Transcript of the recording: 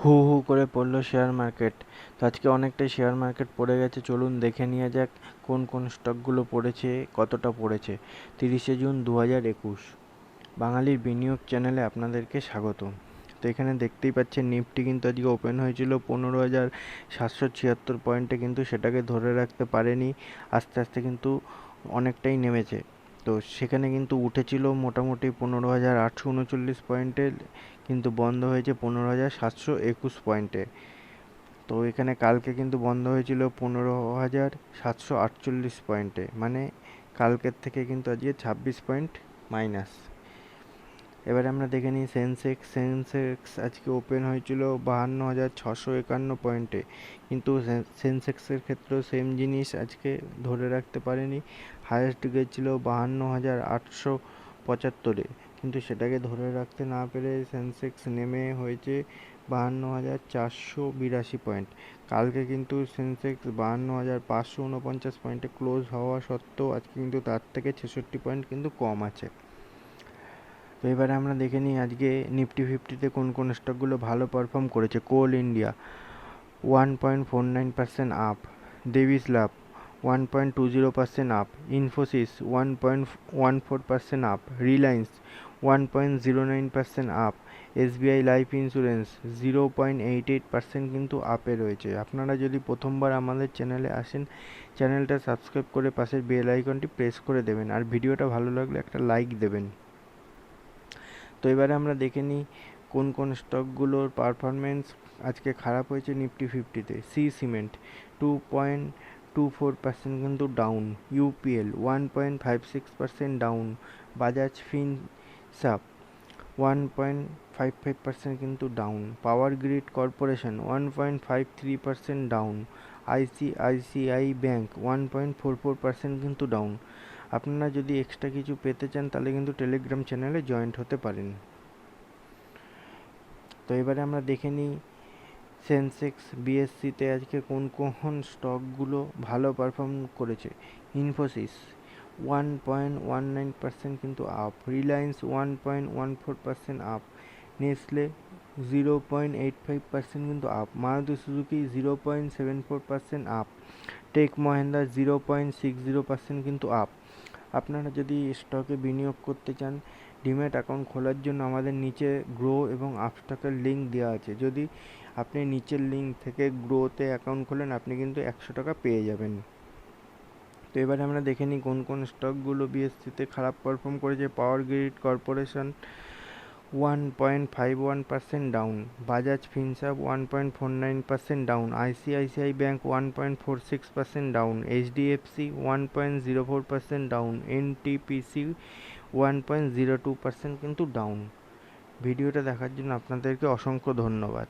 হু হু করে পড়লো share market. তো আজকে অনেকটাই শেয়ার মার্কেট পড়ে গেছে, চলুন দেখে নেওয়া যাক কোন কোন স্টকগুলো পড়েছে, কতটা পড়েছে। 30শে জুন 2021 বাঙালির বিনিয়োগ চ্যানেলে আপনাদেরকে স্বাগত। তো এখানে দেখতেই পাচ্ছেন নিফটি কিন্তু আজকে ওপেন হয়েছিল 15,776 পয়েন্টে, কিন্তু সেটাকে ধরে রাখতে পারেনি, আস্তে আস্তে কিন্তু অনেকটাই নেমেছে। তো সেখানে কিন্তু উঠেছিল মোটামুটি 15,839 পয়েন্টে, কিন্তু বন্ধ হয়েছে 15,721 পয়েন্টে। তো এখানে কালকে কিন্তু বন্ধ হয়েছিল 15,748 পয়েন্টে, মানে কালকের থেকে কিন্তু আজকে 26 পয়েন্ট মাইনাস। এবারে আমরা দেখে নিই সেন্সেক্স আজকে ওপেন হয়েছিল 52,651 পয়েন্টে, কিন্তু সেন্সেক্সের ক্ষেত্রেও সেম জিনিস, আজকে ধরে রাখতে পারেনি। হায়েস্ট গেছিল 52,875-এ, কিন্তু সেটাকে ধরে রাখতে না পেরে সেন্সেক্স নেমে হয়েছে 52,482 পয়েন্ট। কালকে কিন্তু সেন্সেক্স 52,549 পয়েন্টে ক্লোজ হওয়া সত্ত্বেও আজকে কিন্তু তার থেকে 66 পয়েন্ট কিন্তু কম আছে। তো এবারে আমরা দেখে নিই আজকে নিফটি ফিফটিতে কোন কোন স্টকগুলো ভালো পারফর্ম করেছে। কোল ইন্ডিয়া 1.49% আপ, ডেভিস লাভ 1.20% up, Infosys 1.14% up, Reliance 1.09% up, SBI life insurance 0.88% কিন্তু আপে রয়েছে। আপনারা যদি প্রথমবার আমাদের চ্যানেলে আসেন, চ্যানেলটা সাবস্ক্রাইব করে পাশের বেল আইকনটি প্রেস করে দেবেন, আর ভিডিওটা ভালো লাগলে একটা লাইক দেবেন। তো এবারে আমরা দেখে নিই কোন কোন স্টকগুলোর পারফরমেন্স আজকে খারাপ হয়েছে নিফটি ফিফটিতে। সি সিমেন্ট 2.24% কিন্তু down, UPL 1.56% down, Bajaj Finserv 1.55% কিন্তু down, power grid corporation 1.53% down, ICICI bank 1.44% কিন্তু ডাউন। আপনারা যদি এক্সট্রা কিছু পেতে চান তাহলে কিন্তু টেলিগ্রাম চ্যানেলে জয়েন্ট হতে পারেন। তো এবারে আমরা দেখে নিই সেন্সেক্স বিএসসিতে আজকে কোন কোন স্টকগুলো ভালো পারফর্ম করেছে। ইনফোসিস 1.19% কিন্তু আপ, রিলায়েন্স 1.14% আপ, নেসলে 0.85% কিন্তু up, Maruti Suzuki 0.74% up, Tech Mahindra 0.60% কিন্তু আপ। আপনারা যদি স্টকে বিনিয়োগ করতে চান, ডিম্যাট অ্যাকাউন্ট খোলার জন্য আমাদের নিচে গ্রো এবং আপস্টকের লিঙ্ক দেওয়া আছে। যদি আপনি নিচের লিঙ্ক থেকে গ্রোতে অ্যাকাউন্ট খোলেন, আপনি কিন্তু 100 টাকা পেয়ে যাবেন। তো এবারে আমরা দেখে নিই কোন কোন স্টকগুলো বিএসসিতে খারাপ পারফর্ম করেছে। Power grid corporation 1.51% down, Bajaj Finserv 1.49% down, ICICI bank 1.46% down, HDFC 1.04% down, NTPC 1.02% কিন্তু ডাউন। ভিডিওটা দেখার জন্য আপনাদেরকে অসংখ্য ধন্যবাদ।